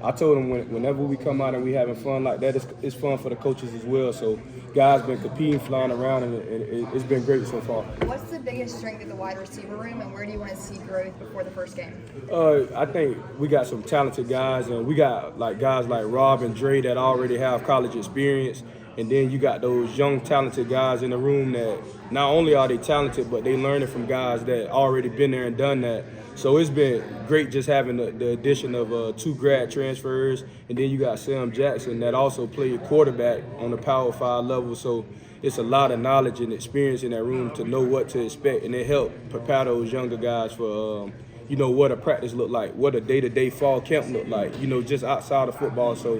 I told them whenever we come out and we having fun like that, it's fun for the coaches as well. So guys been competing, flying around, and it's been great so far. What's the biggest strength of the wide receiver room, and where do you want to see growth before the first game? I think we got some talented guys, and we got guys like Rob and Dre that already have college experience. And then you got those young, talented guys in the room that not only are they talented, but they learning from guys that already been there and done that. So it's been great just having the addition of 2 grad transfers. And then you got Sam Jackson that also played quarterback on the Power 5 level. So it's a lot of knowledge and experience in that room to know what to expect. And it helped prepare those younger guys for, what a practice look like, what a day-to-day fall camp look like, just outside of football. So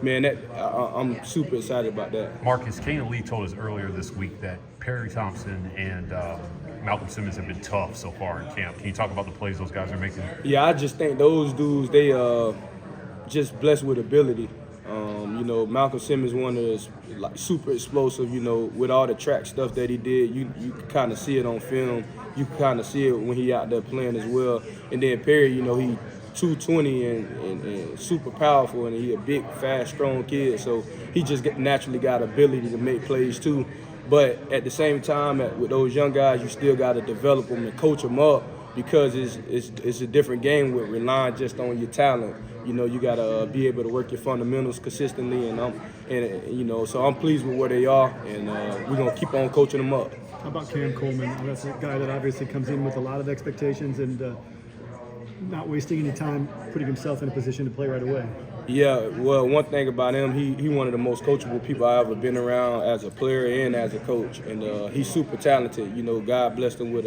man, I'm super excited about that. Marcus, Kane Lee told us earlier this week that Perry Thompson and Malcolm Simmons have been tough so far in camp. Can you talk about the plays those guys are making? Yeah, I just think those dudes, they just blessed with ability. Malcolm Simmons, one is super explosive. With all the track stuff that he did, you can kind of see it on film. You can kind of see it when he out there playing as well. And then Perry, he 220 and super powerful, and he a big, fast, strong kid. So he just naturally got ability to make plays too. But at the same time, with those young guys, you still got to develop them and coach them up, because it's a different game with relying just on your talent. You got to be able to work your fundamentals consistently, so I'm pleased with where they are, and we're gonna keep on coaching them up. How about Cam Coleman? That's a guy that obviously comes in with a lot of expectations and not wasting any time putting himself in a position to play right away. Yeah, well, one thing about him, he one of the most coachable people I've ever been around as a player and as a coach. And he's super talented. God blessed him with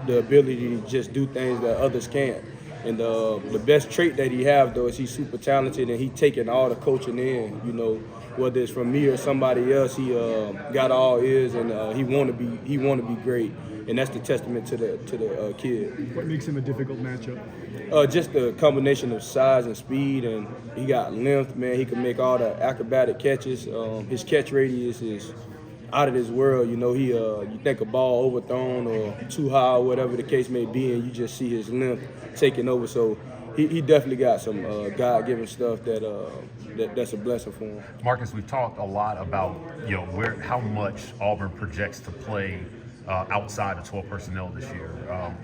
the ability to just do things that others can't. And the best trait that he have, though, is he's super talented, and he taking all the coaching in. Whether it's from me or somebody else, he got all ears, and he want to be great. And that's the testament to the kid. What makes him a difficult matchup? Just the combination of size and speed, and he got length, man. He can make all the acrobatic catches. His catch radius is out of this world. You think a ball overthrown or too high, or whatever the case may be, and you just see his length taking over. So he definitely got some God-given stuff that's a blessing for him. Marcus, we've talked a lot about how much Auburn projects to play outside of 12 personnel this year.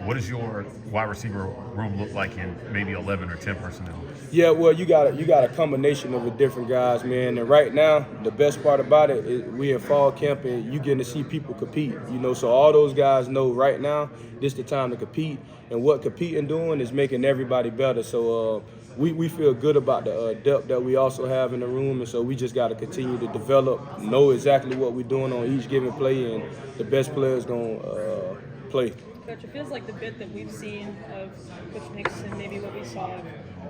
What does your wide receiver room look like in maybe 11 or 10 personnel? Yeah, well, you got a combination of the different guys, man. And right now, the best part about it is we in fall camp, and you getting to see people compete. So all those guys know right now this the time to compete, and what competing doing is making everybody better. So we feel good about the depth that we also have in the room, and so we just got to continue to develop, know exactly what we're doing on each given play, and the best players going to play. Coach, it feels like the bit that we've seen of Coach Nix and maybe what we saw of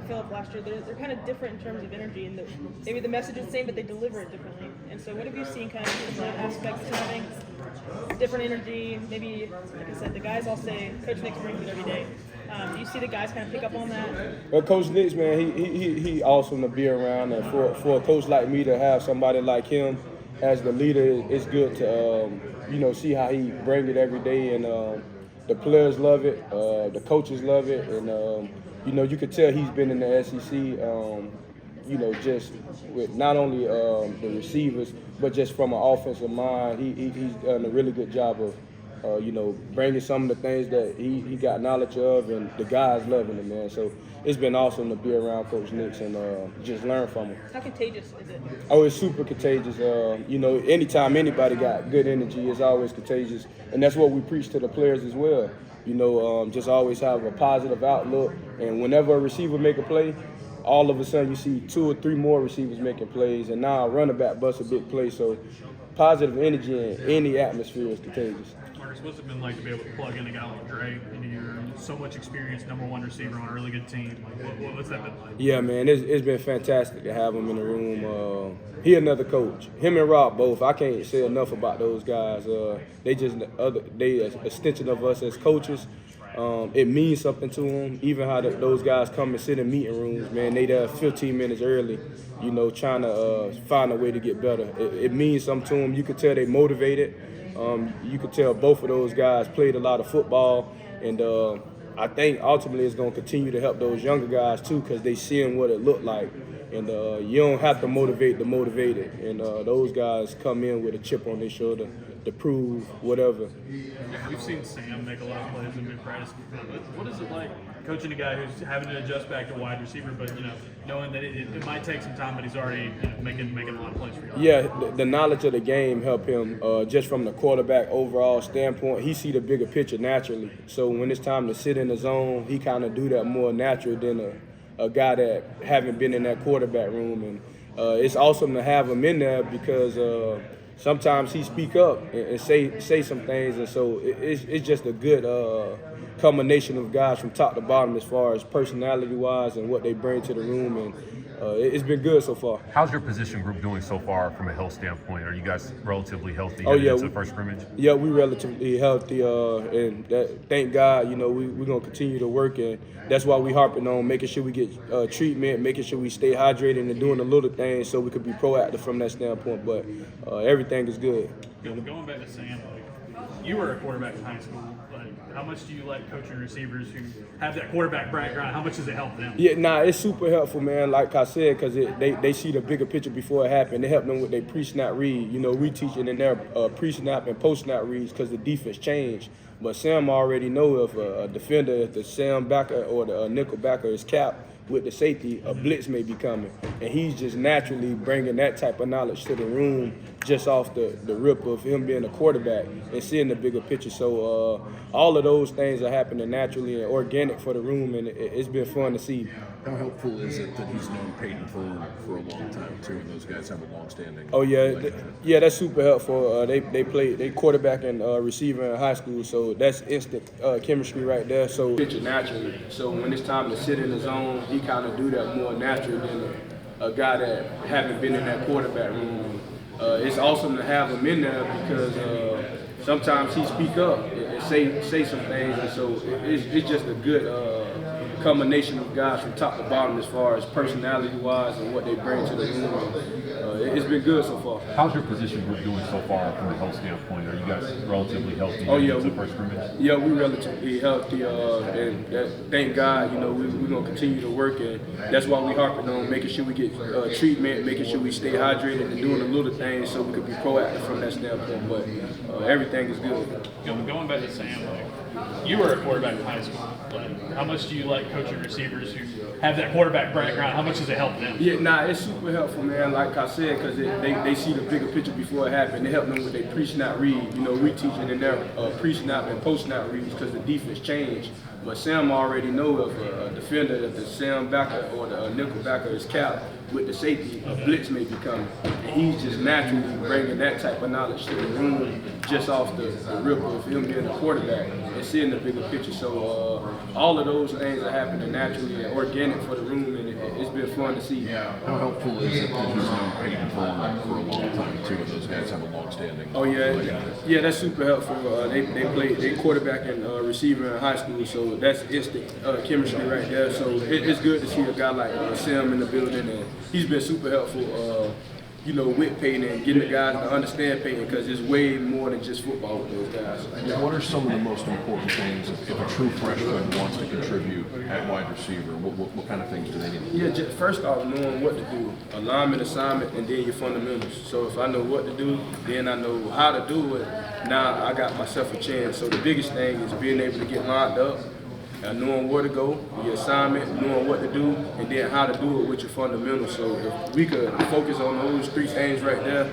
Phillip last year, they're kind of different in terms of energy, and maybe the message is the same, but they deliver it differently. And so what have you seen kind of from that aspect of having different energy? Maybe, like I said, the guys all say Coach Nix brings it every day. Do you see the guys kind of pick up on that? Well, Coach Nix, man, he awesome to be around, and for a coach like me to have somebody like him as the leader, it's good to see how he bring it every day, and the players love it, the coaches love it, and you could tell he's been in the SEC. Just with not only the receivers, but just from an offensive mind, he's done a really good job of bringing some of the things that he got knowledge of, and the guys loving him, man. So it's been awesome to be around Coach Nix and just learn from him. How contagious is it? Oh, it's super contagious. Anytime anybody got good energy, it's always contagious, and that's what we preach to the players as well. Just always have a positive outlook, and whenever a receiver make a play, all of a sudden you see 2 or 3 more receivers making plays, and now a running back busts a big play. So positive energy in any atmosphere is contagious. Marcus, what's it been like to be able to plug in a guy like Dre into your so much experience, #1 receiver on a really good team? What's that been like? Yeah, man, it's been fantastic to have him in the room. He another coach. Him and Rob both. I can't say enough about those guys. They an extension of us as coaches. It means something to them. Even how those guys come and sit in meeting rooms, man, they there 15 minutes early, trying to find a way to get better. It means something to them. You could tell they motivated. You could tell both of those guys played a lot of football, and I think ultimately it's going to continue to help those younger guys too, because they seeing what it looked like And you don't have to motivate the motivated. And those guys come in with a chip on their shoulder to prove whatever. Yeah, we've seen Sam make a lot of plays in practice. What is it like coaching a guy who's having to adjust back to wide receiver, but knowing that it might take some time, but he's already making a lot of plays for you? Yeah, the knowledge of the game help him just from the quarterback overall standpoint. He see the bigger picture naturally. So when it's time to sit in the zone, he kind of do that more natural than a guy that haven't been in that quarterback room. And it's awesome to have him in there because sometimes he speak up and say some things, and so it's just a good combination of guys from top to bottom as far as personality-wise and what they bring to the room, and it's been good so far. How's your position group doing so far from a health standpoint? Are you guys relatively healthy yeah, into first scrimmage? Yeah, we relatively healthy, and thank God, we're going to continue to work, and that's why we harping on making sure we get treatment, making sure we stay hydrated and doing the little things so we could be proactive from that standpoint, but everything is good. Going back to Sam, you were a quarterback in high school. How much do you like coaching receivers who have that quarterback background? How much does it help them? Yeah, it's super helpful, man. Like I said, because they see the bigger picture before it happened. They help them with their pre-snap read. We teaching in their pre-snap and post-snap reads because the defense changed. But Sam already know if a defender, if the Sam backer or the nickel backer is capped with the safety, a blitz may be coming. And he's just naturally bringing that type of knowledge to the room just off the rip of him being a quarterback and seeing the bigger picture. So all of those things are happening naturally and organic for the room, and it's been fun to see. How helpful is it that he's known Peyton Thorne for a long time too, and those guys have a long-standing? Oh yeah, that's super helpful. They quarterback and receiver in high school, so that's instant chemistry right there. So picture naturally. So when it's time to sit in the zone, he kind of do that more naturally than a guy that haven't been in that quarterback room. It's awesome to have him in there because sometimes he speak up and say some things, and so it's just a good combination of guys from top to bottom as far as personality-wise and what they bring to the room. It's been good so far. How's your position group doing so far from a health standpoint? Are you guys relatively healthy into first scrimmage? Yeah, we're relatively healthy, and thank God, we're going to continue to work, and that's why we harping on making sure we get treatment, making sure we stay hydrated and doing the little things so we can be proactive from that standpoint, but everything is good. Going back to Sam, you were a quarterback in high school. How much do you like coaching receivers who have that quarterback background? How much does it help them? Yeah, it's super helpful, man. Like I said, because they see the bigger picture before it happened. They help them with their pre-snap read. We teaching in their pre-snap and post-snap reads because the defense changed. But Sam already know if a defender, if the Sam backer or the nickel backer is capped with the safety, a blitz may be coming. And he's just naturally bringing that type of knowledge to the room just off the rip of him being a quarterback and seeing the bigger picture. So all of those things are happening naturally and organic for the room, and it's been fun to see. How helpful is it that he's known Peyton Thorne for a long time too, and those guys have a long-standing? Oh yeah, that's super helpful. They quarterback and receiver in high school, so that's instant chemistry right there. So it's good to see a guy like Sam in the building, and he's been super helpful. With Peyton and getting the guys to understand Peyton, because it's way more than just football with those guys. What are some of the most important things if a true freshman wants to contribute at wide receiver? What kind of things do they need to do? Yeah, just first off, knowing what to do, alignment, assignment, and then your fundamentals. So if I know what to do, then I know how to do it. Now I got myself a chance. So the biggest thing is being able to get lined up, knowing where to go, your assignment, knowing what to do, and then how to do it with your fundamentals. So if we could focus on those three things right there,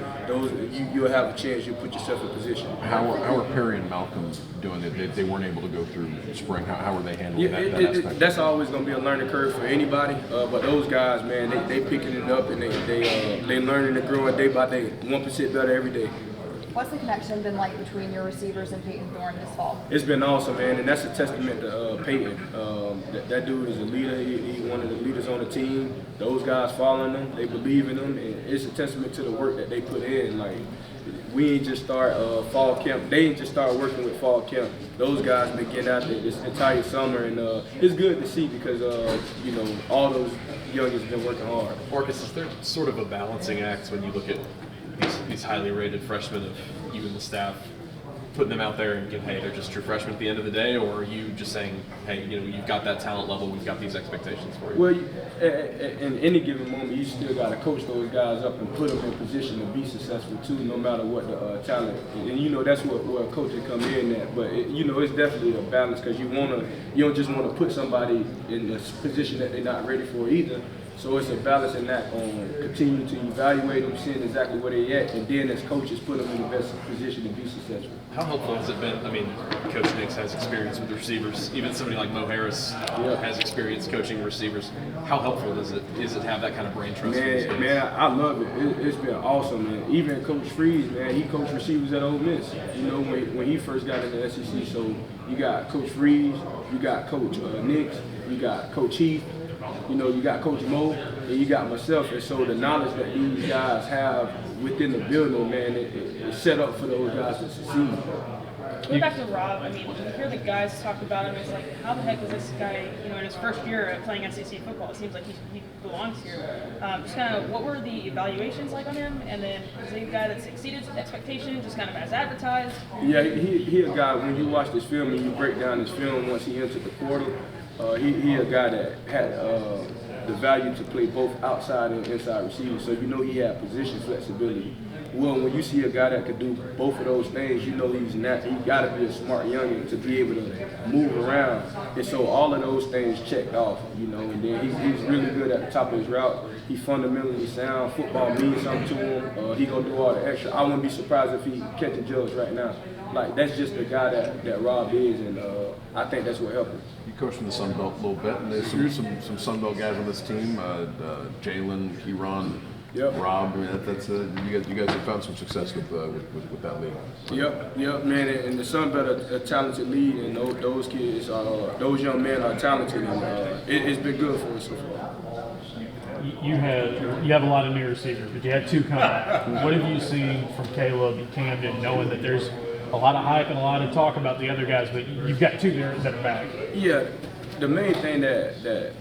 you'll have a chance. You'll put yourself in position. How are Perry and Malcolm doing it? They weren't able to go through spring. How are they handling that aspect? That's always going to be a learning curve for anybody. But those guys, man, they picking it up, and they learning and growing day by day, 1% better every day. What's the connection been like between your receivers and Peyton Thorne this fall? It's been awesome, man, and that's a testament to Peyton. That dude is a leader. He's one of the leaders on the team. Those guys following him, they believe in him, and it's a testament to the work that they put in. Like, we ain't just start fall camp. They ain't just start working with fall camp. Those guys been getting out there this entire summer, and it's good to see because all those youngins been working hard. Marcus, is there sort of a balancing act when you look at these highly rated freshmen of you and the staff putting them out there and hey, they're just true freshmen at the end of the day, or are you just saying, hey, you've got that talent level, we've got these expectations for you? Well, in any given moment, you still got to coach those guys up and put them in position to be successful too, no matter what the talent. And that's where coaching come in at. But it's definitely a balance because you don't just want to put somebody in a position that they're not ready for either. So it's a balance in that on continuing to evaluate them, seeing exactly where they're at, and then as coaches put them in the best position to be successful. How helpful has it been? I mean, Coach Nix has experience with receivers. Even somebody like Mo Harris has experience coaching receivers. How helpful is it to have that kind of brain trust? Man, I love it. It's been awesome, man. Even Coach Freeze, man, he coached receivers at Ole Miss. When he first got in the SEC. So you got Coach Freeze, you got Coach Nix, you got Coach Heath. You got Coach Mo, and you got myself, and so the knowledge that these guys have within the building, man, it's set up for those guys to succeed. Going back to Rob, I mean, you hear the guys talk about him. It's like, how the heck is this guy, in his first year at playing SEC football? It seems like he belongs here. Just kind of, what were the evaluations like on him? And then, is he a guy that's exceeded expectations, just kind of as advertised? Yeah, he a guy, when you watch this film and you break down his film once he entered the portal, he a guy that had the value to play both outside and inside receivers. So he had position flexibility. Well, when you see a guy that could do both of those things, he's he got to be a smart youngin to be able to move around. And so all of those things checked off, and then he's really good at the top of his route. He's fundamentally sound. Football means something to him. He gonna do all the extra. I wouldn't be surprised if he catch a judge right now. Like, that's just the guy that Rob is, and I think that's what helped him. You coach from the Sun Belt a little bit, and there's some Sun Belt guys on this team. Jalen, Kieran, Rob. I mean, that's you guys have found some success with that league. Yep, man. And the Sun Belt a talented league, and those kids those young men are talented, and it's been good for us so far. You have a lot of new receivers, but you had two come back. What have you seen from Caleb and Camden, knowing that there's a lot of hype and a lot of talk about the other guys, but you've got two there that are back? Yeah, the main thing that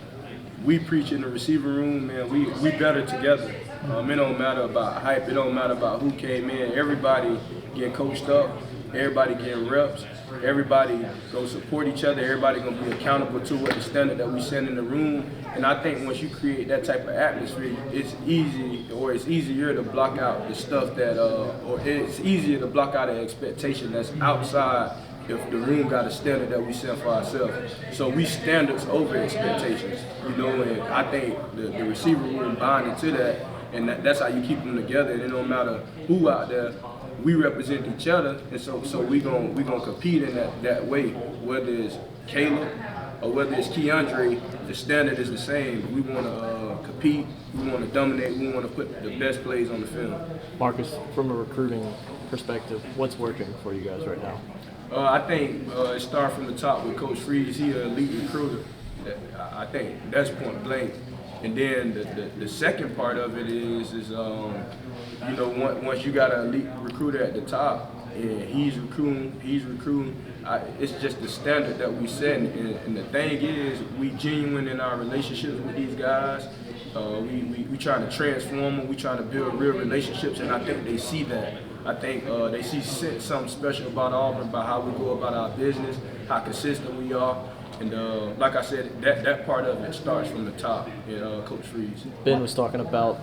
we preach in the receiver room, man, we better together. It don't matter about hype. It don't matter about who came in. Everybody getting coached up. Everybody getting reps. Everybody gonna support each other. Everybody gonna be accountable to what the standard that we set in the room. And I think once you create that type of atmosphere, it's easier to block out the stuff that, or it's easier to block out an expectation that's outside if the room got a standard that we set for ourselves. So we standards over expectations, and I think the receiver room buying into that, and that's how you keep them together. And it don't matter who out there, we represent each other, and so we gonna compete in that way. Whether it's Caleb or whether it's Keandre, the standard is the same. We want to compete, we want to dominate, we want to put the best plays on the field. Marcus, from a recruiting perspective, what's working for you guys right now? I think it starts from the top with Coach Freeze. He's an elite recruiter. I think that's point blank. And then the second part of it is once you got an elite recruiter at the top and he's recruiting, it's just the standard that we set. And the thing is, we genuine in our relationships with these guys. We trying to transform them. We trying to build real relationships, and I think they see that. I think they see something special about Auburn, about how we go about our business, how consistent we are. And like I said, that part of it starts from the top, Coach Freeze. Ben was talking about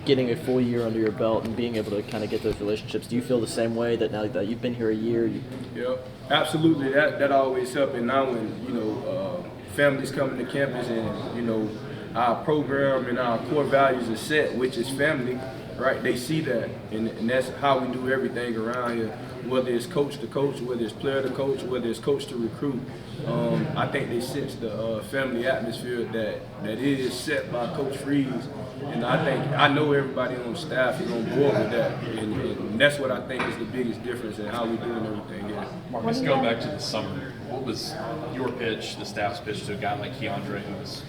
getting a full year under your belt and being able to kind of get those relationships. Do you feel the same way that now that you've been here a year? Yeah, absolutely. That always helps. And now when, families coming to campus and, our program and our core values are set, which is family, right? They see that, and that's how we do everything around here. Whether it's coach to coach, whether it's player to coach, whether it's coach to recruit, I think they sense the family atmosphere that is set by Coach Freeze, and I know everybody on staff is on board with that, and that's what I think is the biggest difference in how we doing everything here. Marcus, go back to the summer. What was your pitch, the staff's pitch to a guy like Keandre, who was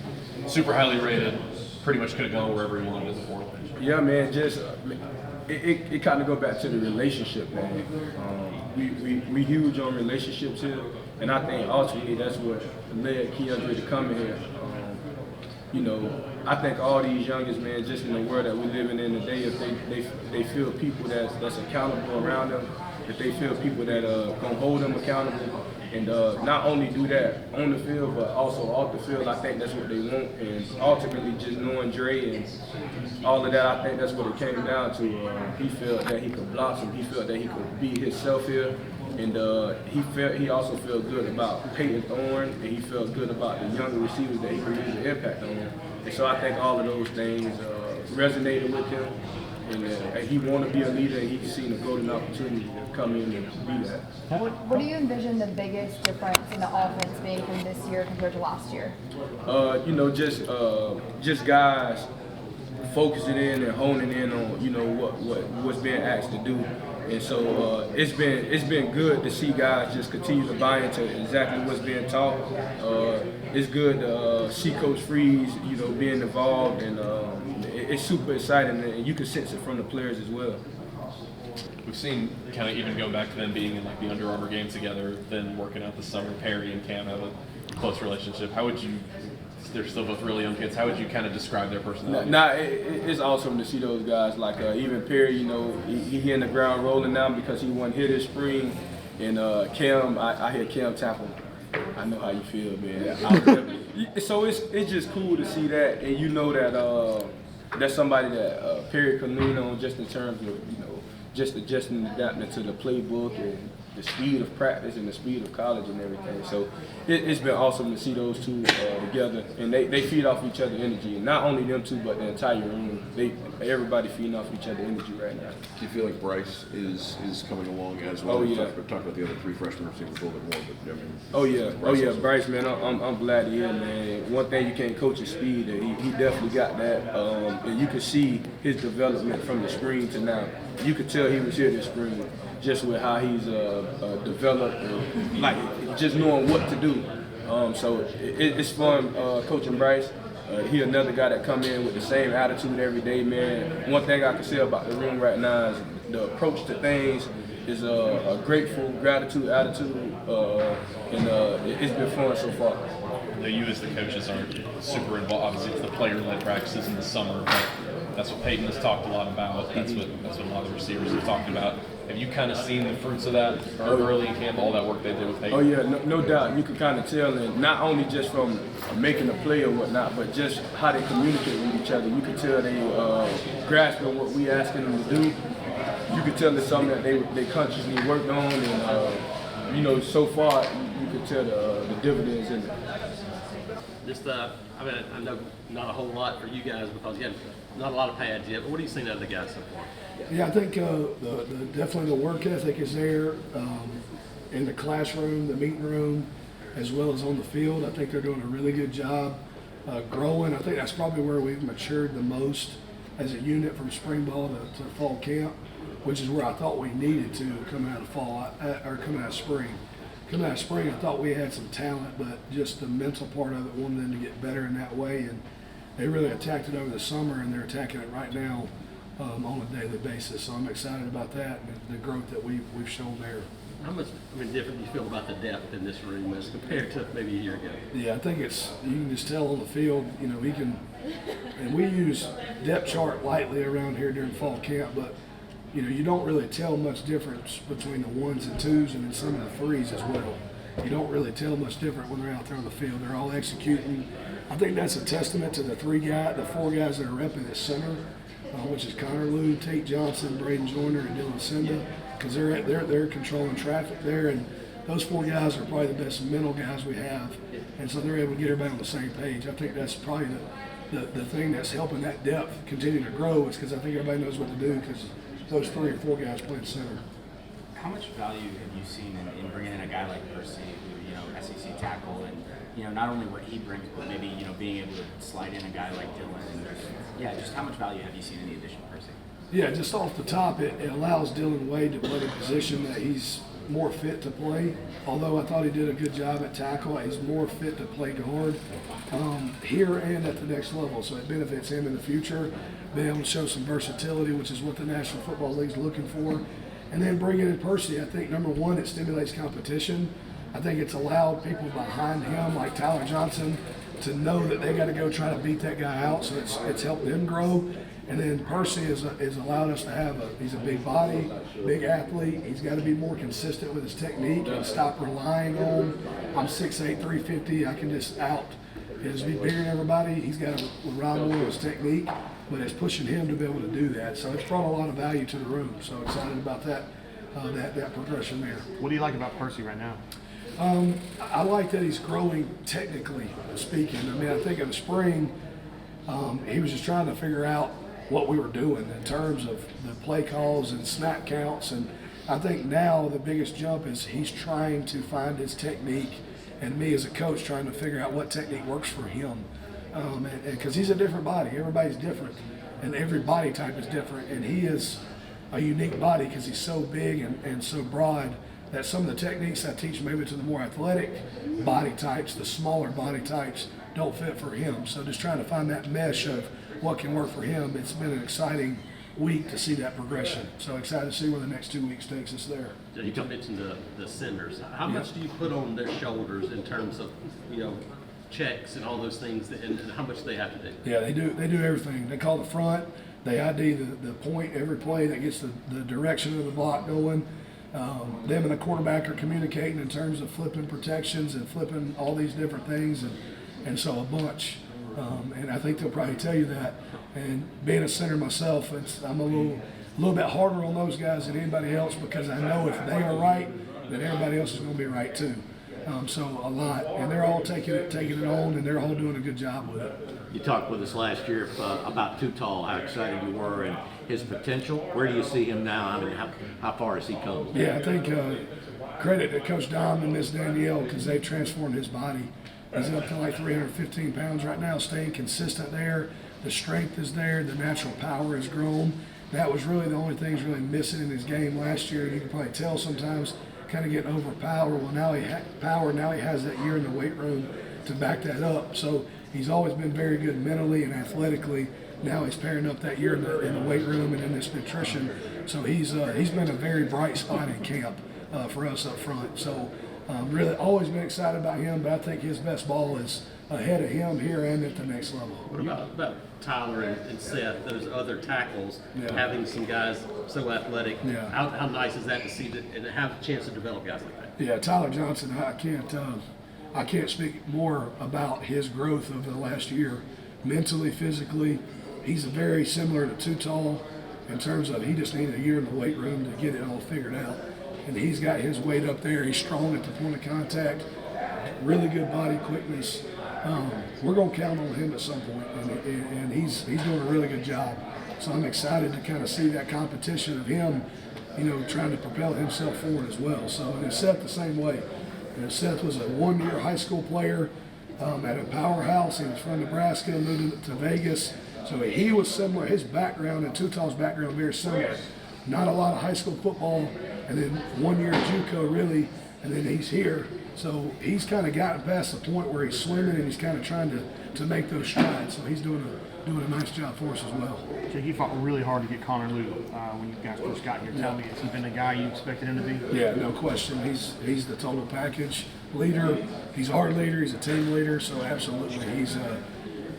super highly rated, pretty much could have gone wherever he wanted in the portal? Yeah, man, just it kind of go back to the relationship, man. We huge on relationships here, and I think ultimately that's what led Keandre to come in here. I think all these youngest, man, just in the world that we're living in today, if they feel people that's accountable around them, that they feel people that gonna hold them accountable. And not only do that on the field, but also off the field. I think that's what they want. And ultimately, just knowing Dre and all of that, I think that's what it came down to. He felt that he could blossom. He felt that he could be himself here. And he also felt good about Peyton Thorne, and he felt good about the younger receivers that he could use an impact on. And so I think all of those things resonated with him. And he wanted to be a leader, and he's seen a golden opportunity to come in and be that. What do you envision the biggest difference in the offense being from this year compared to last year? Just guys focusing in and honing in on what's being asked to do. And so it's been good to see guys just continue to buy into exactly what's being taught. It's good to see Coach Freeze, being involved, and it's super exciting, and you can sense it from the players as well. We've seen kind of even going back to them being in like the Under Armour games together, then working out this summer. Perry and Cam have a close relationship. How would you? They're still both really young kids. How would you kind of describe their personality? It's awesome to see those guys. Like even Perry, he hitting the ground rolling now because he won hit this spring. And Cam, I hear Cam tap him. I know how you feel, man. So it's just cool to see that, and that that's somebody that Perry can lean on just in terms of just adjusting and adapting to the playbook and the speed of practice and the speed of college and everything. So it's been awesome to see those two together, and they feed off each other's energy. And not only them two, but the entire room. Everybody feeding off each other's energy right now. Do you feel like Bryce is coming along as well? Oh, yeah. We talked about the other three freshmen receivers a little bit more, but I mean. Oh yeah, Bryce, man. I'm glad he is, man. One thing you can't coach is speed, and he definitely got that. And you can see his development from the spring to now. You could tell he was here this spring, just with how he's developed, and, like just knowing what to do. So it's fun coaching Bryce. He another guy that come in with the same attitude every day, man. One thing I can say about the room right now is the approach to things is a grateful, gratitude attitude, and it's been fun so far. You as the coaches aren't super involved. Obviously, it's the player-led practices in the summer, but that's what Peyton has talked a lot about. That's what a lot of the receivers have talked about. Have you kind of seen the fruits of that early in camp, all that work they did with Peyton? Oh yeah, no doubt. You can kind of tell, and not only just from making a play or whatnot, but just how they communicate with each other. You can tell they grasping what we asking them to do. You can tell it's something that they consciously worked on, and so far you can tell the dividends in it. I know not a whole lot for you guys because you have not a lot of pads yet, but what have you seen out of the guys so far? Yeah, I think definitely the work ethic is there in the classroom, the meeting room, as well as on the field. I think they're doing a really good job growing. I think that's probably where we've matured the most as a unit from spring ball to fall camp, which is where I thought we needed to coming out of fall or coming out of spring. Coming out of spring, I thought we had some talent, but just the mental part of it, wanted them to get better in that way, and they really attacked it over the summer, and they're attacking it right now on a daily basis. So I'm excited about that and the growth that we've shown there. How much different do you feel about the depth in this room as compared to maybe a year ago? Yeah, I think you can just tell on the field, he can, and we use depth chart lightly around here during fall camp, but you don't really tell much difference between the ones and twos and then some of the threes as well. You don't really tell much different when they're out there on the field. They're all executing. I think that's a testament to the four guys that are repping at center, which is Connor Lew, Tate Johnson, Braden Joyner, and Dylan Senda, because they're controlling traffic there, and those four guys are probably the best mental guys we have, and so they're able to get everybody on the same page. I think that's probably the thing that's helping that depth continue to grow, is because I think everybody knows what to do because those 3 or 4 guys playing center. How much value have you seen in bringing in a guy like Percy, who SEC tackle, and not only what he brings, but maybe being able to slide in a guy like Dylan, and just how much value have you seen in the addition of Percy? Yeah, just off the top, it allows Dylan Wade to play the position that he's more fit to play. Although I thought he did a good job at tackle, he's more fit to play guard here and at the next level. So it benefits him in the future, being able to show some versatility, which is what the National Football League's looking for. And then bringing in Percy, I think number one, it stimulates competition. I think it's allowed people behind him, like Tyler Johnson, to know that they got to go try to beat that guy out. So it's helped them grow. And then Percy is allowed us to have he's a big body, big athlete. He's got to be more consistent with his technique and stop relying on, I'm 6'8", 350, I can just out. He's bigger than everybody. He's got to rely more on his technique, but it's pushing him to be able to do that. So it's brought a lot of value to the room. So excited about that, that progression there. What do you like about Percy right now? I like that he's growing technically speaking. I mean, I think in the spring, he was just trying to figure out what we were doing in terms of the play calls and snap counts. And I think now the biggest jump is he's trying to find his technique, and me as a coach trying to figure out what technique works for him. Because he's a different body. Everybody's different, and every body type is different. And he is a unique body because he's so big and so broad that some of the techniques I teach maybe to the more athletic body types, the smaller body types, don't fit for him. So just trying to find that mesh of what can work for him. It's been an exciting week to see that progression. So excited to see where the next 2 weeks takes us there. You mentioned the senders. How much do you put on their shoulders in terms of, checks and all those things, and how much they have to do? Yeah, they do everything. They call the front, they ID the point every play that gets the direction of the block going. Them and the quarterback are communicating in terms of flipping protections and flipping all these different things, and so a bunch. And I think they'll probably tell you that. And being a center myself, I'm a little bit harder on those guys than anybody else because I know if they are right, then everybody else is going to be right too. So a lot, and they're all taking it on, and they're all doing a good job with it. You talked with us last year about Too Tall, how excited you were, and his potential. Where do you see him now? I mean, how far has he come? Yeah, I think credit to Coach Dom and Miss Danielle because they've transformed his body. He's up to like 315 pounds right now, staying consistent there. The strength is there. The natural power has grown. That was really the only thing really missing in his game last year. You can probably tell sometimes kind of getting overpowered. Well, now he has that year in the weight room to back that up. So he's always been very good mentally and athletically. Now he's pairing up that year in the weight room and in this nutrition. So he's been a very bright spot in camp for us up front. So really always been excited about him, but I think his best ball is ahead of him here and at the next level. What about Tyler and Seth, those other tackles, having some guys so athletic? Yeah. How nice is that to see and have a chance to develop guys like that? Yeah, Tyler Johnson, I can't speak more about his growth over the last year, mentally, physically. He's very similar to Too Tall in terms of he just needed a year in the weight room to get it all figured out. And he's got his weight up there. He's strong at the point of contact, really good body quickness. We're going to count on him at some point, and he's doing a really good job. So I'm excited to kind of see that competition of him, trying to propel himself forward as well. So and Seth the same way. Seth was a one-year high school player at a powerhouse. He was from Nebraska, moved to Vegas. So he was similar. His background and Too Tall's background very similar. Not a lot of high school football, and then 1 year at JUCO really, and then he's here. So he's kind of gotten past the point where he's swimming and he's kind of trying to make those strides. So he's doing a nice job for us as well. So he fought really hard to get Connor Lou when you guys first got here. Tell me, has he been the guy you expected him to be? Yeah, no question. He's the total package leader. He's our leader. He's a team leader. So absolutely, he's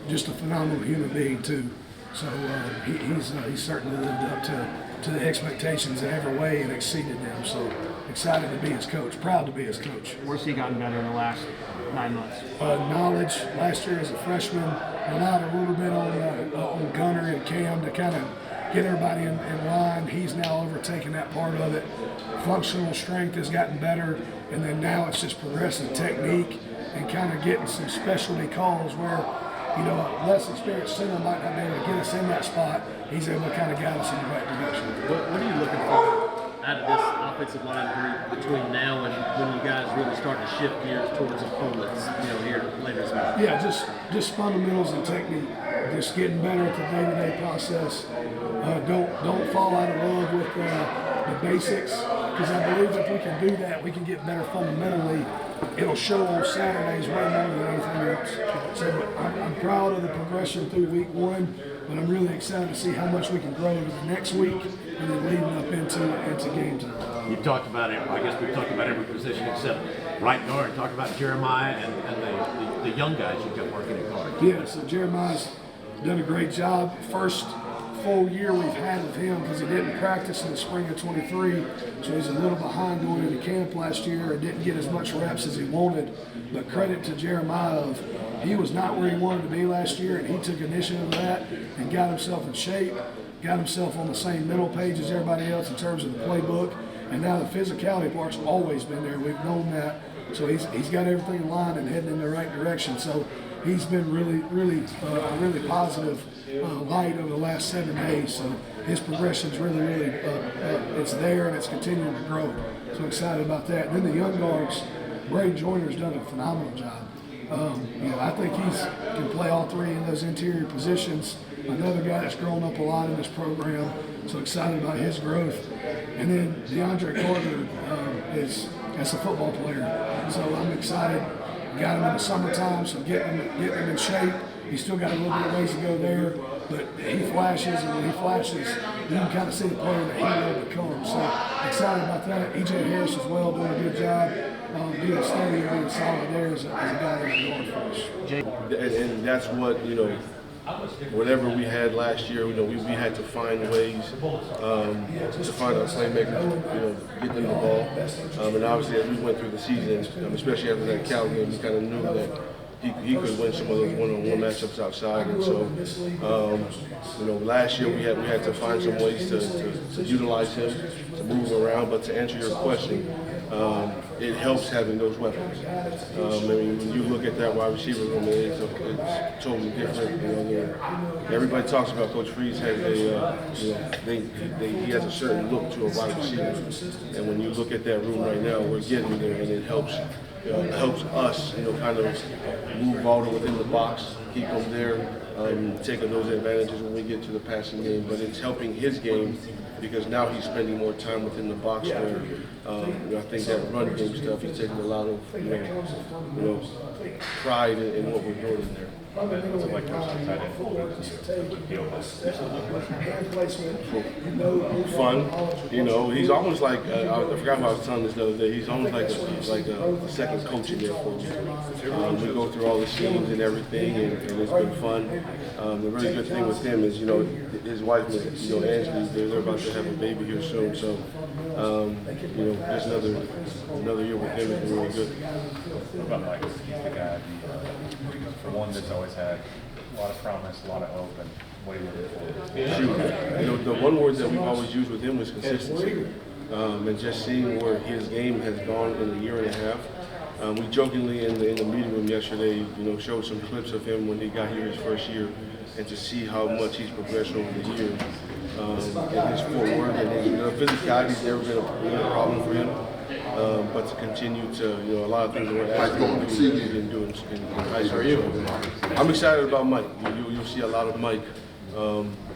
just a phenomenal human being too. So he's certainly lived up to the expectations in every way and exceeded them. So excited to be his coach, proud to be his coach. Where's he gotten better in the last 9 months? Knowledge. Last year as a freshman, relied a little bit on Gunner and Cam to kind of get everybody in line. He's now overtaken that part of it. Functional strength has gotten better, and then now it's just progressive technique and kind of getting some specialty calls where a less experienced center might not be able to get us in that spot. He's able to kind of guide us in the right direction. What are you looking for out of this offensive line group between now and when you guys really start to shift gears towards opponents, here later this month? Yeah, just fundamentals and technique. Just getting better at the day-to-day process. Don't fall out of love with the basics, because I believe if we can do that, we can get better fundamentally. It'll show on Saturdays way more than anything else. So I'm proud of the progression through week 1, but I'm really excited to see how much we can grow over the next week and then leading up into game time. You talked about it. I guess we've talked about every position except right guard. Talk about Jeremiah and the young guys you've got working at guard. Yeah, so Jeremiah's done a great job. First full year we've had with him because he didn't practice in the spring of 23, so he's a little behind going into camp last year and didn't get as much reps as he wanted. But credit to Jeremiah, he was not where he wanted to be last year, and he took initiative of that and got himself in shape, got himself on the same mental page as everybody else in terms of the playbook. And now the physicality part's always been there. We've known that. So he's got everything in line and heading in the right direction. So he's been really positive light over the last 7 days. So his progression's really it's there and it's continuing to grow. So excited about that. And then the young guards, Bray Joyner's done a phenomenal job. I think he can play all three in those interior positions. Another guy that's grown up a lot in this program, so excited about his growth. And then DeAndre Carter as a football player, so I'm excited. Got him in the summertime, so getting him in shape. He's still got a little bit of ways to go there, but he flashes, and when he flashes, you can kind of see the player that he will become. So excited about that. EJ Harris as well, doing a good job. Being steady and being solid there as a guy that's going for us. And that's what, whatever we had last year, we had to find ways to find our playmakers, get them the ball. And obviously, as we went through the season, especially after that Cal game, we kind of knew that he could win some of those one-on-one matchups outside. And so, last year we had to find some ways to utilize him, to move him around. But to answer your question, it helps having those weapons. When you look at that wide receiver room, it's totally different. Everybody talks about Coach Freeze has he has a certain look to a wide receiver, and when you look at that room right now, we're getting there, and it helps us, kind of move Alden within the box, keep them there, taking those advantages when we get to the passing game. But it's helping his game because now he's spending more time within the box where I think that run game stuff, he's taking a lot of pride in what we're doing in there. Fun, he's almost like I forgot how I was telling this the other day. He's almost like a second coach in there for me. We go through all the scenes and everything, and it's been fun. The really good thing with him is his wife, Angela, they're about to have a baby here soon. So just another year with him has been really good. What about Michael? He's the guy, for one that's always had a lot of promise, a lot of hope, and what are you looking for? The one word that we've always used with him was consistency, and just seeing where his game has gone in a year and a half. We jokingly in the meeting room yesterday, showed some clips of him when he got here his first year, and to see how much he's progressed over the years. And his footwork and his physicality's never been a problem for him. But to continue to, a lot of things that we're asking him to do, he's been doing in high school. So I'm excited about Mike. You'll see a lot of Mike,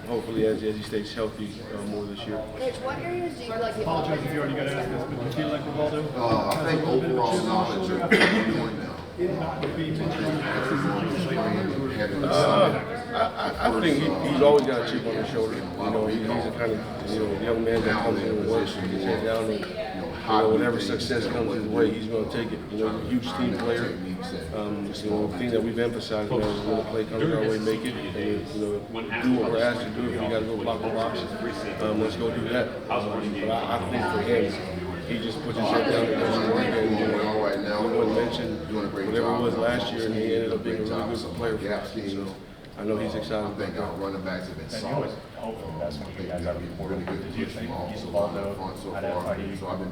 hopefully as he stays healthy more this year. Coach, what areas do you feel like the Apologize if you already got asked this, but do you feel like Rivaldo? I think overall knowledge of what we're doing now. I think he's always got a chip on his shoulder. He's a kind of young man that comes in and works and gets head down and whatever success comes his way, he's going to take it. He's a huge team player. The thing that we've emphasized now is when the play comes our way, make it, and do what we're asked to do. If we got to go block the box, let's go do that. But I think for him, he just puts his head down and does his work. And we wouldn't mention whatever it was last year, and he ended up being a really good player for us. So I know he's excited about that. Running backs have been And you always hope for the best when you guys are reported. Did you think Rivaldo identify you? Do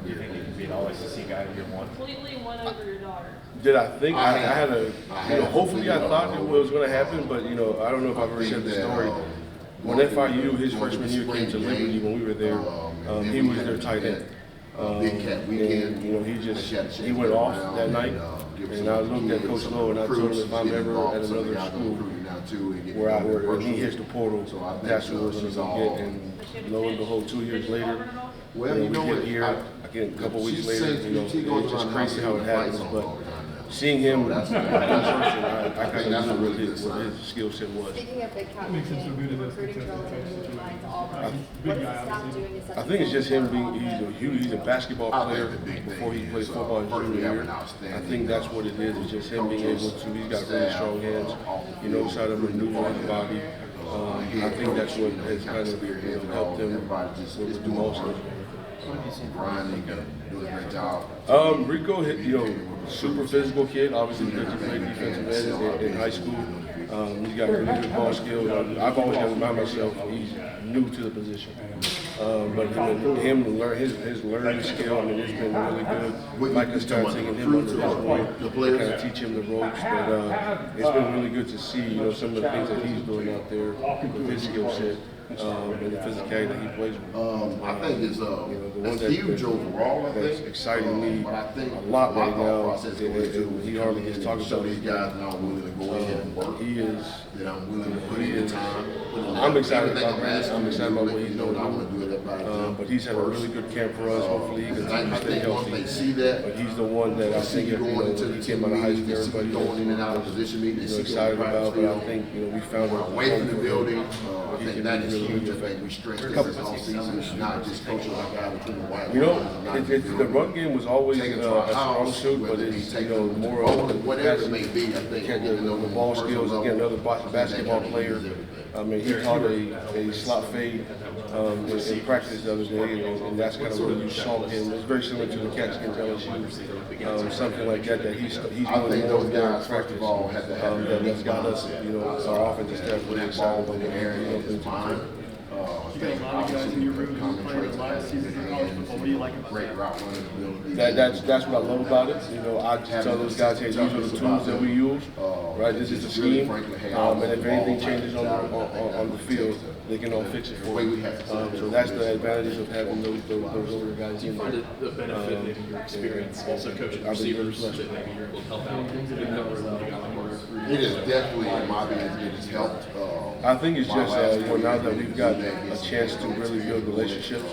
you think he could be an all-SEC guy in year one? Completely won over your daughter. Did I think I had hopefully I thought it was going to happen, but I don't know if I've ever said the story. When FIU his freshman year came to Liberty when we were there, he was their tight end. And he went off that night, and I looked at Coach Lowe and I told him if I'm ever at another school where he hits the portal, that's what we're going to go get. And lo and behold, 2 years later, we get here. Again, a couple weeks later, it's just crazy how it happens. But seeing him in person, I kind of knew what his skill set was. Speaking of Big Cat, recruiting drill and line to Auburn, what is the staff doing to set I think it's just him being, he's a basketball player before he played football his junior year. I think that's what it is. It's just him being able to, he's got really strong hands. He knows how to maneuver his body. I think that's what has kind of helped him with the most. Rico, super physical kid. Obviously, because he played defensive end in high school. He's got really good ball skills. I've always got to remind myself he's new to the position. But him to learn his learning skill, I mean, it's been really good. Mike has started taking him under his wing to kind of teach him the ropes. But it's been really good to see, some of the things that he's doing out there with his skill set. And the physicality that he plays with. I think it's the one that's huge overall. That's exciting me a lot right now. He hardly gets talked about. These guys now willing to go in and work. He is. That I'm willing to put in time. I'm excited about that. I'm excited about what he's doing. I want to do it but he's had a really good camp for us. Hopefully he continues to stay healthy. They see that. But he's the one that I think when he came out of high school, everybody going in and out of position meetings. Excited about. But I think we found away from the building. I think that is huge. I think we strengthened this all season. It's not just coaching like I between the white. The run game was always a strong suit, but it's more of whatever it may be. I think the ball skills. Again, another basketball player. I mean, he caught a slot fade in practice the other day, and that's kind of where you saw him. It's very similar to the catch against LSU, something like that. That he's doing more in practice. That's got us, our offensive staff really excited about the area. That's what I love about it. I just tell those guys, hey, these are the tools that we use. Right, this is the scheme. And if anything changes on the field, they can all fix it for you. So that's the advantage of having those older guys in there. The benefit of your experience, also coaching receivers that maybe you're able to help out. It is definitely, in my opinion, it has helped. I think it's just now that we've got a chance to really build relationships.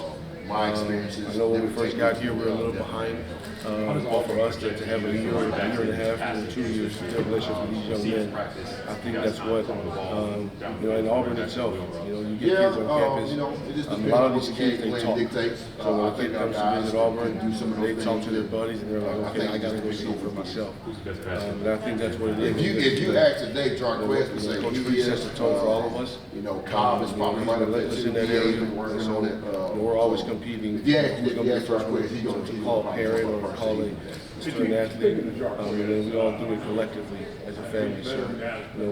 My experiences. I know when we first got here, we were a little behind. But for us to have a year and a half, and 2 years to build relationships with these young men, I think that's what, in Auburn itself, you get kids on campus. A lot of these kids, they talk. So when a kid comes to visit Auburn, they talk to their buddies, and they're like, okay, I got to go see it for myself. And I think that's what it is. If you ask today, Jarquez would say, Coach Free sets the tone for all of us. Cobb is probably right up there in that area. So we're always competing. Yeah, who's going to be the first one to call a parent or call a student athlete, and then we all do it collectively as a family. So,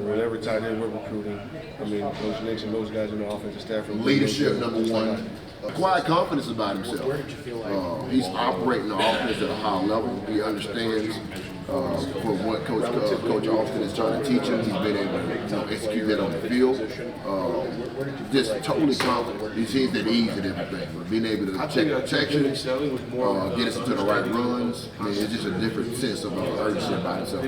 whatever tight end we're recruiting, Coach Nix and those guys in the offensive staff. Leadership, number one. Quiet confidence about himself. He's operating the offense at a high level. He understands from what Coach Austin is trying to teach him. He's been able to execute that on the field. Just totally confident. He seems at ease and everything. Being able to check protection, get us into the right runs. It's just a different sense of urgency about himself.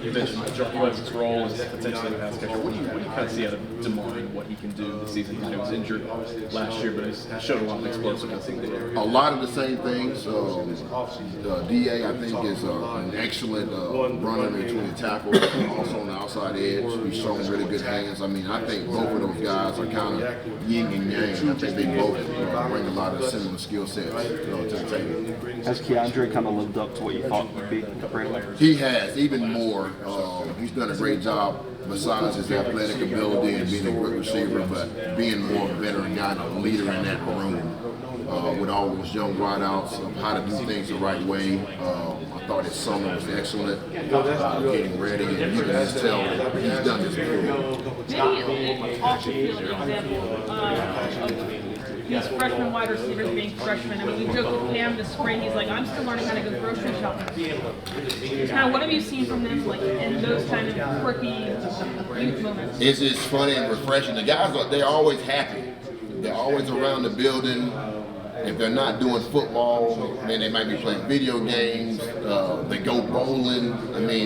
You mentioned Jarquez's role as potentially a pass catcher. What do you kind of see out of Damari, what he can do this season? He was injured last year, but he's showed a lot of explosiveness in the area. A lot of the same things. DA, I think, is an excellent runner between the tackles, also on the outside edge. He's showing really good hands. I think both of those guys are kind of yin and yang. I think they both bring a lot of similar skill sets to the table. Has Keandre kind of lived up to what you thought would be? He has, even more. He's done a great job besides his athletic ability and being a good receiver, but being more of a veteran guy and a leader in that room with all those young wideouts of how to do things the right way. I thought his summer was excellent, getting ready, and you can just tell he's done this before. Maybe off the field example of these freshman wide receivers being freshmen. We joked with Cam this spring. He's like, I'm still learning how to go grocery shopping. Kind of, what have you seen from them, in those kind of quirky youth moments? It's funny and refreshing. The guys they're always happy. They're always around the building. If they're not doing football, then they might be playing video games. They go bowling.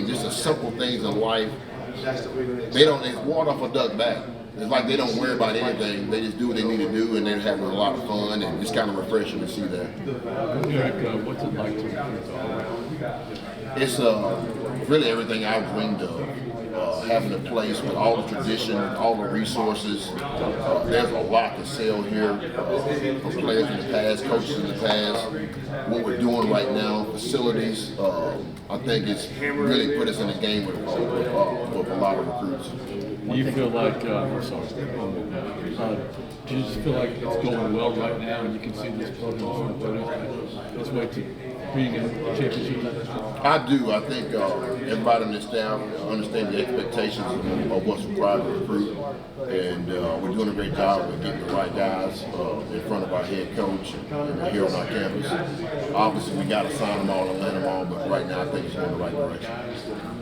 Just the simple things in life. They water off a duck back. It's like they don't worry about anything. They just do what they need to do, and they're having a lot of fun, and it's kind of refreshing to see that. What's it like to It's really everything I've dreamed of. Having a place with all the tradition, all the resources. There's a lot to sell here for players in the past, coaches in the past. What we're doing right now, facilities, I think it's really put us in a game with a lot of recruits. Do you feel like, I'm sorry, do you just feel like it's going well right now and you can see this program on its way to being a championship? I do. I think everybody on the staff understands the expectations of what's required to recruit, and we're doing a great job of getting the right guys in front of our head coach and here on our campus. Obviously, we got to sign them all and land them all, but right now I think it's going the right direction.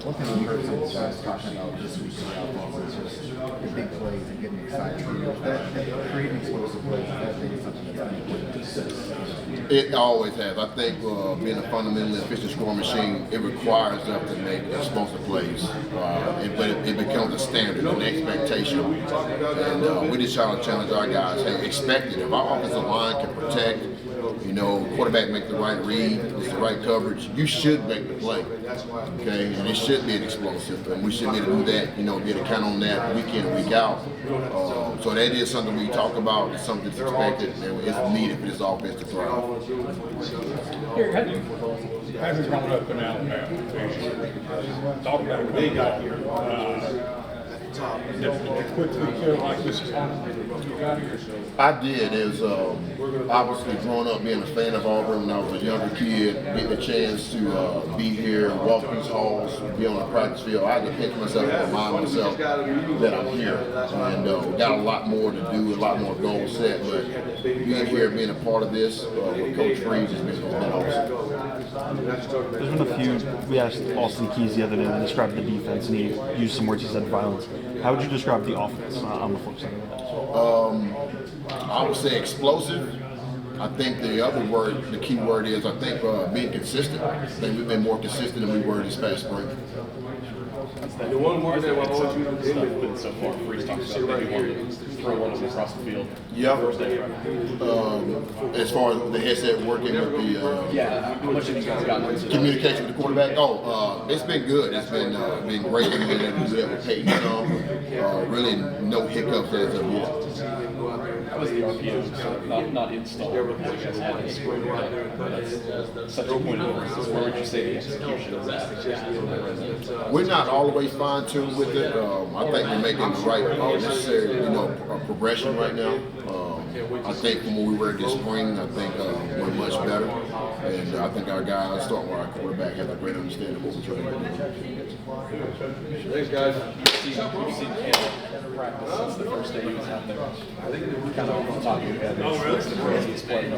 One thing we heard some guys talking about this week is just the big plays and getting excited. That creating explosive plays, that thing is something that's important to success. It always has. I think being a fundamentally efficient scoring machine, it requires us to make explosive plays. But it becomes a standard, an expectation. And we just try to challenge our guys. Hey, expect it. If our offensive line can protect, quarterback make the right read, it's the right coverage, you should make the play. Okay? And it should be an explosive. And we should be able to do that, be able to count on that week in and week out. So that is something we talk about. It's something that's expected and it's needed for this offense to thrive. Here, having grown up in Alabama, talk about when they got here. Did you quickly feel like this is home when you got here? I did. It was obviously growing up being a fan of Auburn when I was a younger kid, getting a chance to be here, walk these halls, be on the practice field. I had to pinch myself and remind myself that I'm here. And got a lot more to do, a lot more goals set. But being here, being a part of this with Coach Freeze has been awesome. There's been a few. We asked Austin Keys the other day to describe the defense, and he used some words. He said violence. How would you describe the offense on the flip side of that? I would say explosive. I think the other word, the key word is, I think being consistent. I think we've been more consistent than we were this past spring. The one word that I want you to do so far, Freeze talked about maybe wanting to throw one of them across the field. Yeah. As far as the headset working with the how much have you guys gotten communication with the quarterback? It's been good. It's been great. We've been able to do that with Peyton. Really no hiccups as of yet. How was the RPO? Not installed, but what you guys had in spring. That's such a point of emphasis. Where would you say the execution is at? We're not always fine-tuned with it. I think we're making the right necessary, progression right now. I think from when we were this spring, I think we're much better. And I think our guys, starting with our quarterback, have a great understanding of what we're trying to do. Thanks, guys. You've seen Cam practice since the first day he was out there. I think we're kind of on top of your head. What's the craziest play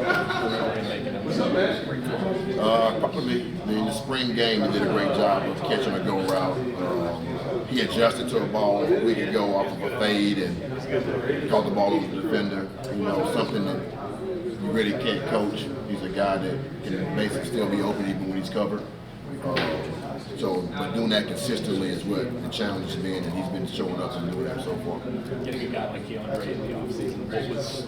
probably in the spring game, he did a great job of catching a go route. He adjusted to a ball a week ago off of a fade and caught the ball over the defender. Something that you really can't coach. He's a guy that can basically still be open even when he's covered. But doing that consistently is what the challenge has been, and he's been showing up and doing that so far. Getting a guy like Keandre in the offseason, what was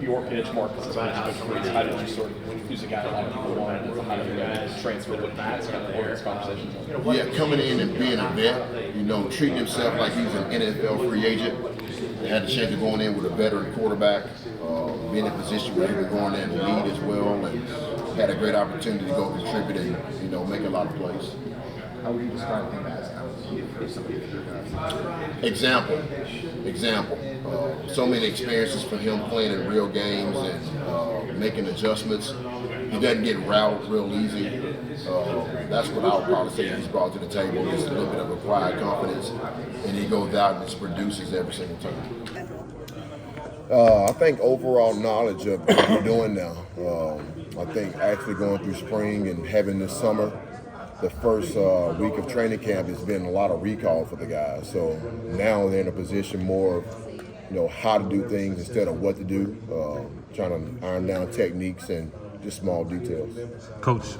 your pitch, Marcus? How did you sort of use a guy like you wanted as a high guy transfer to that's kind of this conversation? Yeah, coming in and being a vet, treating himself like he's an NFL free agent. They had the chance of going in with a veteran quarterback, being in a position where he was going in and lead as well, and had a great opportunity to go contribute and make a lot of plays. How would you describe him as Example. So many experiences for him playing in real games and making adjustments. He doesn't get routed real easy. That's what I would probably say he's brought to the table, just a little bit of a quiet confidence, and he goes out and just produces every single time. I think overall knowledge of what we're doing now. I think actually going through spring and having this summer, the first week of training camp has been a lot of recall for the guys. So now they're in a position more of, how to do things instead of what to do, trying to iron down techniques and just small details. Coach,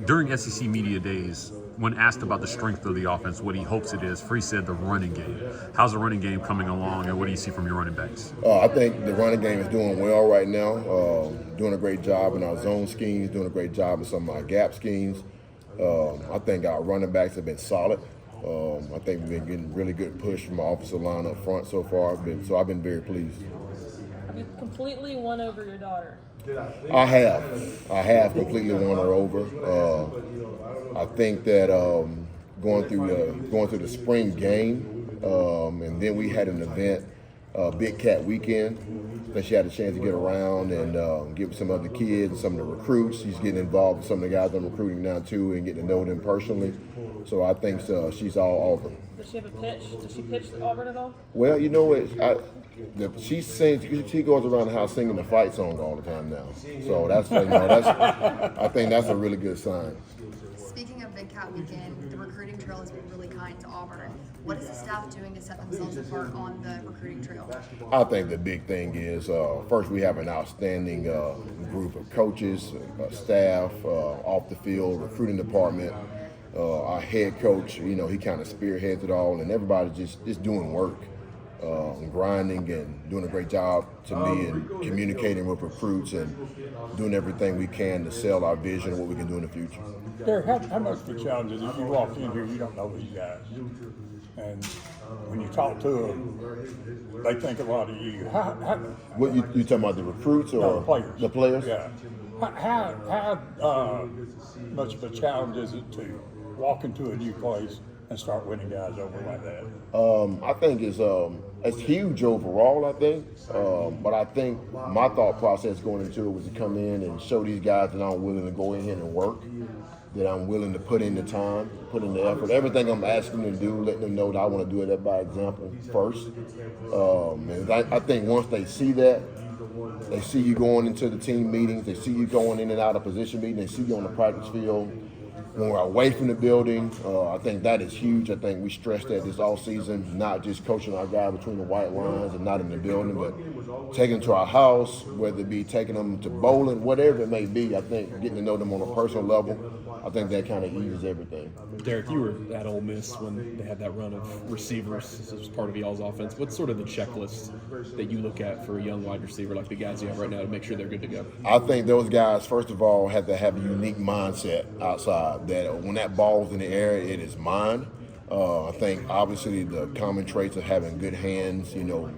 during SEC Media Days, when asked about the strength of the offense, what he hopes it is, Free said the running game. How's the running game coming along, and what do you see from your running backs? I think the running game is doing well right now, doing a great job in our zone schemes, doing a great job in some of our gap schemes. I think our running backs have been solid. I think we've been getting really good push from our offensive line up front so far. So I've been very pleased. Have you completely won over your daughter? I have completely won her over. I think that going through the spring game, And then we had an event, Big Cat Weekend, that she had a chance to get around and get with some other kids and some of the recruits. She's getting involved with some of the guys I'm recruiting now too and getting to know them personally. So I think she's all Auburn. Does she have a pitch? Does she pitch Auburn at all? Well, you know what? She sings. She goes around the house singing the fight song all the time now. So I think that's a really good sign. Speaking of Big Cat Weekend, the recruiting trail has been really kind to Auburn. What is the staff doing to set themselves apart on the recruiting trail? I think the big thing is, first, we have an outstanding group of coaches, staff, off the field, recruiting department. Our head coach, he kind of spearheads it all, and everybody's just doing work, grinding and doing a great job to me and communicating with recruits and doing everything we can to sell our vision of what we can do in the future. Derek, how much of a challenge is it? You walk in here, you don't know these guys. And when you talk to them, they think a lot of you. What you talking about, the recruits or no, the players? The players? Yeah. How much of a challenge is it to walk into a new place and start winning guys over like that? I think it's huge overall, I think. But I think my thought process going into it was to come in and show these guys that I'm willing to go in here and work, that I'm willing to put in the time, put in the effort. Everything I'm asking them to do, letting them know that I want to do it by example first. And I think once they see that, they see you going into the team meetings, they see you going in and out of position meetings, they see you on the practice field. When we're away from the building, I think that is huge. I think we stressed that this all season, not just coaching our guy between the white lines and not in the building, but taking them to our house, whether it be taking them to bowling, whatever it may be. I think getting to know them on a personal level, I think that kind of eases everything. Derek, you were at Ole Miss when they had that run of receivers as part of y'all's offense. What's sort of the checklist that you look at for a young wide receiver like the guys you have right now to make sure they're good to go? I think those guys, first of all, have to have a unique mindset outside. That when that ball's in the air, it is mine. I think obviously the common traits of having good hands,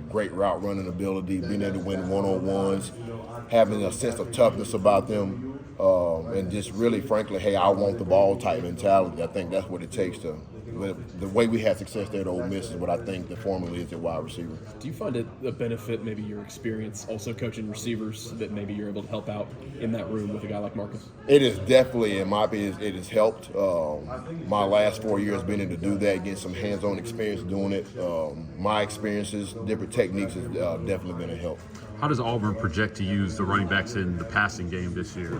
great route running ability, being able to win one-on-ones, having a sense of toughness about them, and just really, frankly, hey, I want the ball type mentality. I think that's what it takes to. The way we had success there at Ole Miss is what I think the formula is at wide receiver. Do you find it a benefit, maybe your experience also coaching receivers, that maybe you're able to help out in that room with a guy like Marcus? It is definitely, in my opinion, it has helped. My last 4 years being able to do that, getting some hands-on experience doing it. My experiences, different techniques has definitely been a help. How does Auburn project to use the running backs in the passing game this year?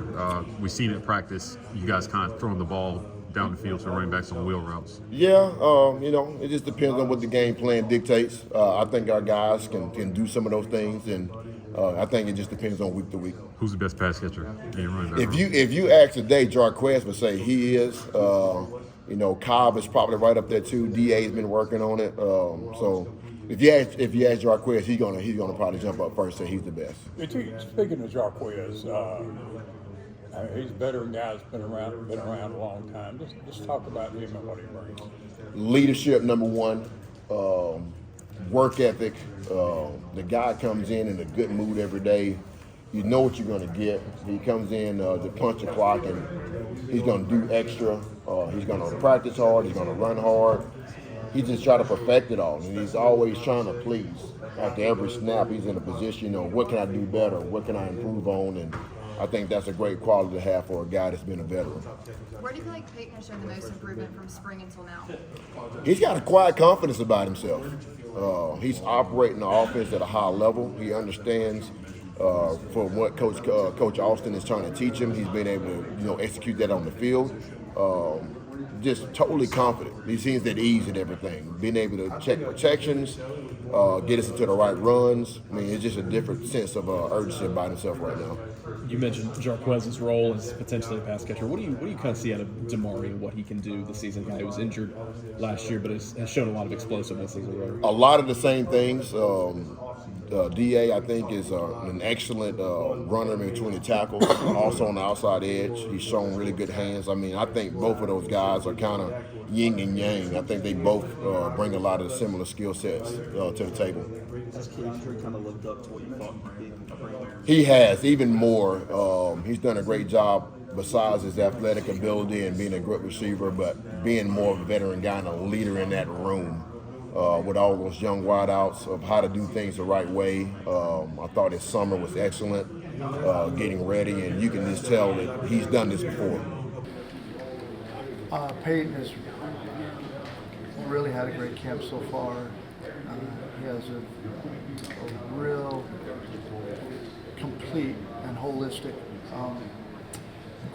We've seen it at practice, you guys kind of throwing the ball down the field to the running backs on wheel routes. Yeah, it just depends on what the game plan dictates. I think our guys can do some of those things, and I think it just depends on week to week. Who's the best pass catcher in your running back room? If you ask today, Jarquez would say he is. Cobb is probably right up there too. DA's been working on it. So if you ask Jarquez, he's gonna probably jump up first and say he's the best. Speaking of Jarquez, he's a veteran guy that's been around a long time. Just talk about him and what he brings. Leadership, number one. Work ethic. The guy comes in a good mood every day. You know what you're going to get. He comes in to punch the clock, and he's going to do extra. He's going to practice hard. He's going to run hard. He just try to perfect it all, and he's always trying to please. After every snap, he's in a position, what can I do better? What can I improve on? And I think that's a great quality to have for a guy that's been a veteran. Where do you feel like Peyton has shown the most improvement from spring until now? He's got a quiet confidence about himself. He's operating the offense at a high level. He understands from what Coach Austin is trying to teach him. He's been able to execute that on the field. Just totally confident. He seems at ease in everything. Being able to check protections, get us into the right runs. I mean, it's just a different sense of urgency about himself right now. You mentioned Jarquez's role as potentially a pass catcher. What do you kind of see out of Damari and what he can do this season? A guy who was injured last year, but has shown a lot of explosiveness as a runner. A lot of the same things. DA, I think, is an excellent runner between the tackles, also on the outside edge. He's shown really good hands. I mean, I think both of those guys are kind of yin and yang. I think they both bring a lot of similar skill sets to the table. Has Keandre kind of lived up to what you thought he could bring? He has, even more. He's done a great job besides his athletic ability and being a great receiver, but being more of a veteran guy and a leader in that room. with all those young wideouts of how to do things the right way. I thought his summer was excellent, getting ready, and you can just tell that he's done this before. Peyton has really had a great camp so far. He has a real complete and holistic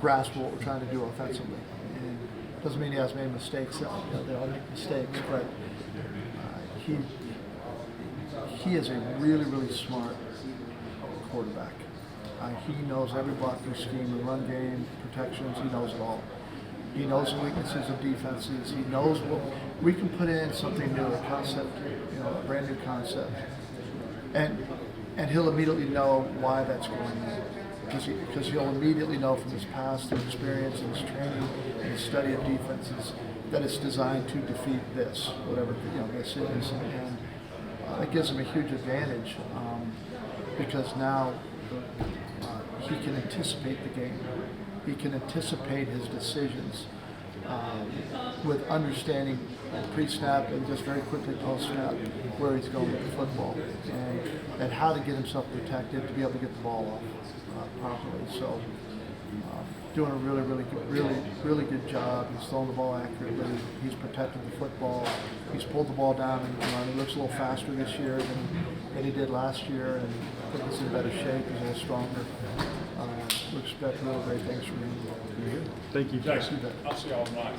grasp of what we're trying to do offensively. And doesn't mean he hasn't made mistakes. They all make mistakes, but he is a really, really smart quarterback. He knows every blocking scheme, the run game, protections. He knows it all. He knows the weaknesses of defenses. He knows what we can put in something new, a concept, a brand new concept, and he'll immediately know why that's going on, because he'll immediately know from his past and experience and his training and his study of defenses that it's designed to defeat this, whatever this is, and it gives him a huge advantage because now he can anticipate the game. He can anticipate his decisions with understanding pre-snap and just very quickly post-snap where he's going with the football and how to get himself protected to be able to get the ball off properly. So doing a really good job. He's throwing the ball accurately. He's protected the football. He's pulled the ball down and run. He looks a little faster this year than he did last year, and I think he's in better shape. He's a little stronger. We expect real great things from him. Thank you, Jackson. I'll see y'all tonight.